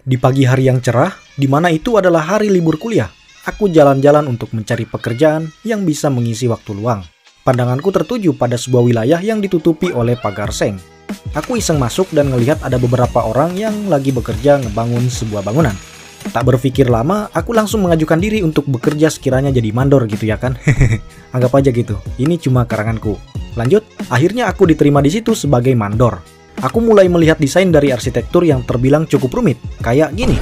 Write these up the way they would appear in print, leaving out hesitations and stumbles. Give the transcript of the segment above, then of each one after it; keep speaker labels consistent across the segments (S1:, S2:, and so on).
S1: Di pagi hari yang cerah, di mana itu adalah hari libur kuliah, aku jalan-jalan untuk mencari pekerjaan yang bisa mengisi waktu luang. Pandanganku tertuju pada sebuah wilayah yang ditutupi oleh pagar seng. Aku iseng masuk dan ngelihat ada beberapa orang yang lagi bekerja ngebangun sebuah bangunan. Tak berpikir lama, aku langsung mengajukan diri untuk bekerja sekiranya jadi mandor gitu ya kan. Anggap aja gitu, ini cuma karanganku. Lanjut, akhirnya aku diterima di situ sebagai mandor. Aku mulai melihat desain dari arsitektur yang terbilang cukup rumit, kayak gini.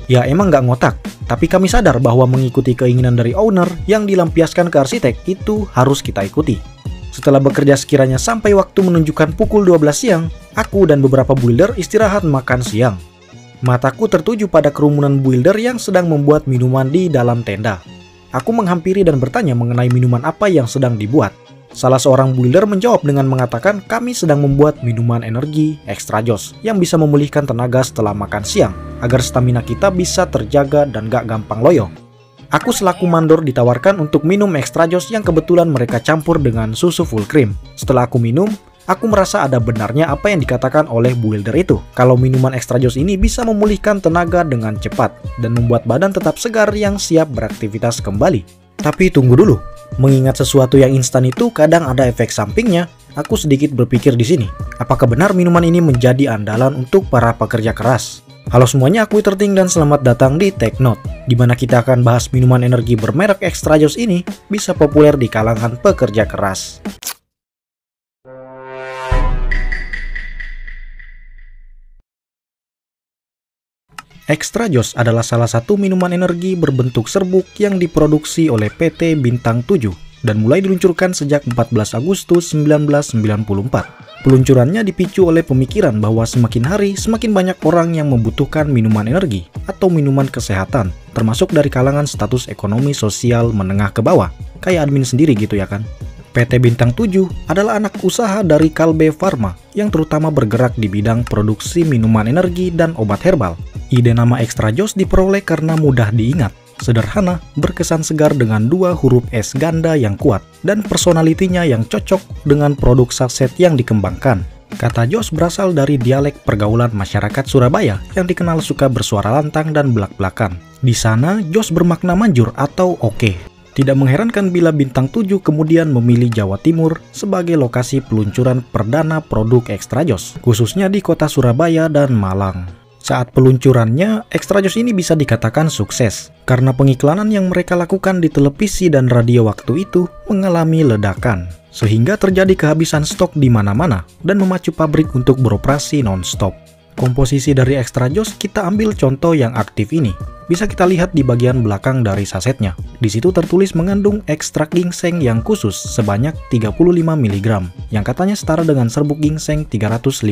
S1: Ya emang nggak ngotak, tapi kami sadar bahwa mengikuti keinginan dari owner yang dilampiaskan ke arsitek itu harus kita ikuti. Setelah bekerja sekiranya sampai waktu menunjukkan pukul 12 siang, aku dan beberapa builder istirahat makan siang. Mataku tertuju pada kerumunan builder yang sedang membuat minuman di dalam tenda. Aku menghampiri dan bertanya mengenai minuman apa yang sedang dibuat. Salah seorang builder menjawab dengan mengatakan kami sedang membuat minuman energi Extra Joss yang bisa memulihkan tenaga setelah makan siang, agar stamina kita bisa terjaga dan gak gampang loyo. Aku selaku mandor ditawarkan untuk minum Extra Joss yang kebetulan mereka campur dengan susu full cream. Setelah aku minum, aku merasa ada benarnya apa yang dikatakan oleh builder itu. Kalau minuman Extra Joss ini bisa memulihkan tenaga dengan cepat dan membuat badan tetap segar yang siap beraktivitas kembali. Tapi tunggu dulu. Mengingat sesuatu yang instan itu kadang ada efek sampingnya, aku sedikit berpikir di sini. Apakah benar minuman ini menjadi andalan untuk para pekerja keras? Halo semuanya, aku Terting dan selamat datang di Take Note, di mana kita akan bahas minuman energi bermerek Extra Joss ini bisa populer di kalangan pekerja keras. Extra Joss adalah salah satu minuman energi berbentuk serbuk yang diproduksi oleh PT Bintang 7 dan mulai diluncurkan sejak 14 Agustus 1994. Peluncurannya dipicu oleh pemikiran bahwa semakin hari semakin banyak orang yang membutuhkan minuman energi atau minuman kesehatan, termasuk dari kalangan status ekonomi sosial menengah ke bawah, kayak admin sendiri gitu ya kan. PT Bintang 7 adalah anak usaha dari Kalbe Pharma yang terutama bergerak di bidang produksi minuman energi dan obat herbal. Ide nama Extra Joss diperoleh karena mudah diingat, sederhana, berkesan segar dengan dua huruf S ganda yang kuat, dan personalitinya yang cocok dengan produk saset yang dikembangkan. Kata Joss berasal dari dialek pergaulan masyarakat Surabaya yang dikenal suka bersuara lantang dan belak-belakan. Di sana, Joss bermakna manjur atau oke. Tidak mengherankan bila Bintang 7 kemudian memilih Jawa Timur sebagai lokasi peluncuran perdana produk Extra Joss, khususnya di kota Surabaya dan Malang. Saat peluncurannya, Extra Joss ini bisa dikatakan sukses, karena pengiklanan yang mereka lakukan di televisi dan radio waktu itu mengalami ledakan, sehingga terjadi kehabisan stok di mana-mana dan memacu pabrik untuk beroperasi non-stop. Komposisi dari Extra Joss kita ambil contoh yang aktif ini. Bisa kita lihat di bagian belakang dari sasetnya. Di situ tertulis mengandung ekstrak ginseng yang khusus sebanyak 35 mg, yang katanya setara dengan serbuk ginseng 350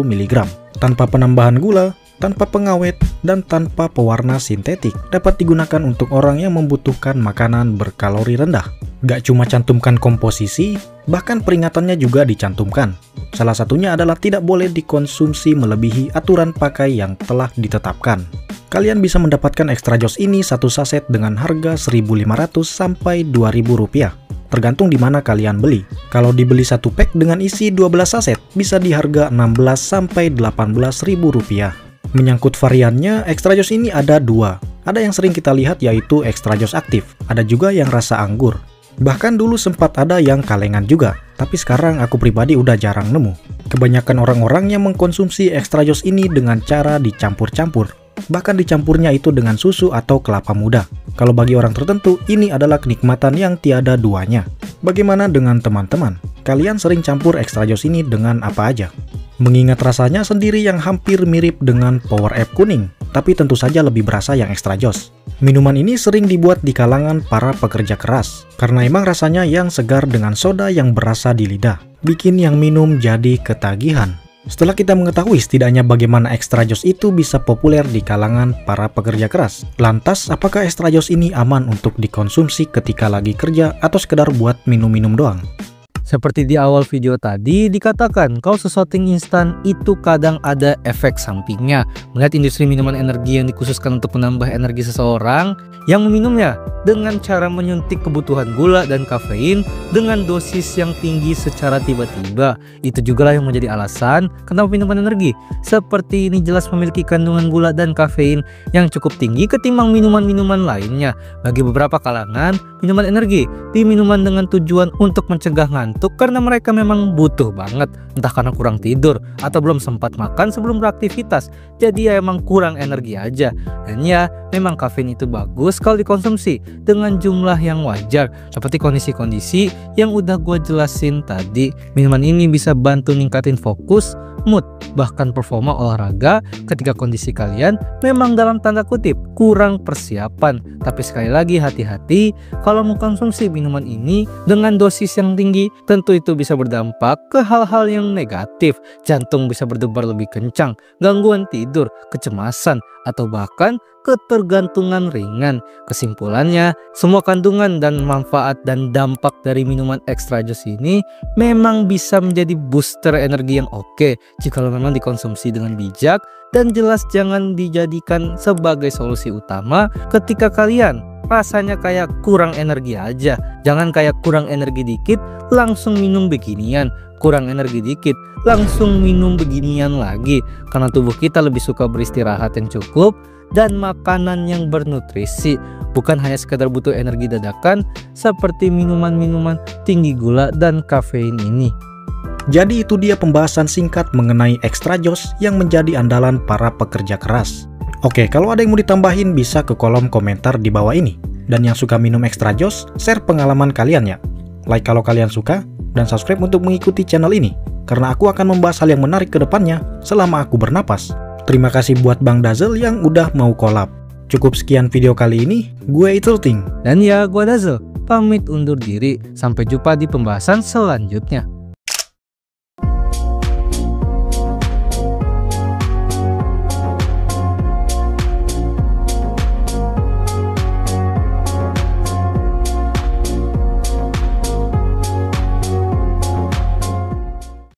S1: mg. Tanpa penambahan gula, tanpa pengawet, dan tanpa pewarna sintetik, dapat digunakan untuk orang yang membutuhkan makanan berkalori rendah. Gak cuma cantumkan komposisi, bahkan peringatannya juga dicantumkan. Salah satunya adalah tidak boleh dikonsumsi melebihi aturan pakai yang telah ditetapkan. Kalian bisa mendapatkan Extra Joss ini satu saset dengan harga Rp1.500 sampai Rp2.000, tergantung di mana kalian beli. Kalau dibeli satu pack dengan isi 12 saset, bisa di harga Rp16 sampai Rp18.000. Menyangkut variannya, Extra Joss ini ada dua. Ada yang sering kita lihat yaitu Extra Joss aktif, ada juga yang rasa anggur. Bahkan dulu sempat ada yang kalengan juga, tapi sekarang aku pribadi udah jarang nemu. Kebanyakan orang-orang yang mengkonsumsi Extra Joss ini dengan cara dicampur-campur. Bahkan dicampurnya itu dengan susu atau kelapa muda. Kalau bagi orang tertentu, ini adalah kenikmatan yang tiada duanya. Bagaimana dengan teman-teman? Kalian sering campur Extra Joss ini dengan apa aja? Mengingat rasanya sendiri yang hampir mirip dengan Power App kuning, tapi tentu saja lebih berasa yang Extra Joss. Minuman ini sering dibuat di kalangan para pekerja keras, karena emang rasanya yang segar dengan soda yang berasa di lidah, bikin yang minum jadi ketagihan. Setelah kita mengetahui setidaknya bagaimana Extra Joss itu bisa populer di kalangan para pekerja keras, lantas apakah Extra Joss ini aman untuk dikonsumsi ketika lagi kerja atau sekedar buat minum-minum doang?
S2: Seperti di awal video tadi dikatakan kalau sesuatu yang instan itu kadang ada efek sampingnya. Melihat industri minuman energi yang dikhususkan untuk menambah energi seseorang yang meminumnya dengan cara menyuntik kebutuhan gula dan kafein dengan dosis yang tinggi secara tiba-tiba. Itu juga lah yang menjadi alasan kenapa minuman energi seperti ini jelas memiliki kandungan gula dan kafein yang cukup tinggi ketimbang minuman-minuman lainnya. Bagi beberapa kalangan, minuman energi di minuman dengan tujuan untuk mencegah ngantuk karena mereka memang butuh banget, entah karena kurang tidur atau belum sempat makan sebelum beraktivitas, jadi ya emang kurang energi aja. Dan ya memang kafein itu bagus kalau dikonsumsi dengan jumlah yang wajar, seperti kondisi-kondisi yang udah gue jelasin tadi. Minuman ini bisa bantu ningkatin fokus, mood, bahkan performa olahraga ketika kondisi kalian memang dalam tanda kutip kurang persiapan. Tapi sekali lagi hati-hati kalau mengkonsumsi minuman ini dengan dosis yang tinggi, tentu itu bisa berdampak ke hal-hal yang negatif. Jantung bisa berdebar lebih kencang, gangguan tidur, kecemasan, atau bahkan ketergantungan ringan. Kesimpulannya, semua kandungan dan manfaat dan dampak dari minuman extra jus ini memang bisa menjadi booster energi yang oke jika memang dikonsumsi dengan bijak, dan jelas jangan dijadikan sebagai solusi utama ketika kalian rasanya kayak kurang energi aja. Jangan kayak kurang energi dikit langsung minum beginian, kurang energi dikit langsung minum beginian lagi, karena tubuh kita lebih suka beristirahat yang cukup dan makanan yang bernutrisi, bukan hanya sekedar butuh energi dadakan seperti minuman-minuman tinggi gula dan kafein ini.
S1: Jadi itu dia pembahasan singkat mengenai extra joss yang menjadi andalan para pekerja keras. Oke, kalau ada yang mau ditambahin bisa ke kolom komentar di bawah ini. Dan yang suka minum extra joss, share pengalaman kalian ya. Like kalau kalian suka, dan subscribe untuk mengikuti channel ini, karena aku akan membahas hal yang menarik ke depannya selama aku bernapas. Terima kasih buat Bang Dazzle yang udah mau collab. Cukup sekian video kali ini, gue Iturting.
S2: Dan ya, gue Dazzle, pamit undur diri. Sampai jumpa di pembahasan selanjutnya.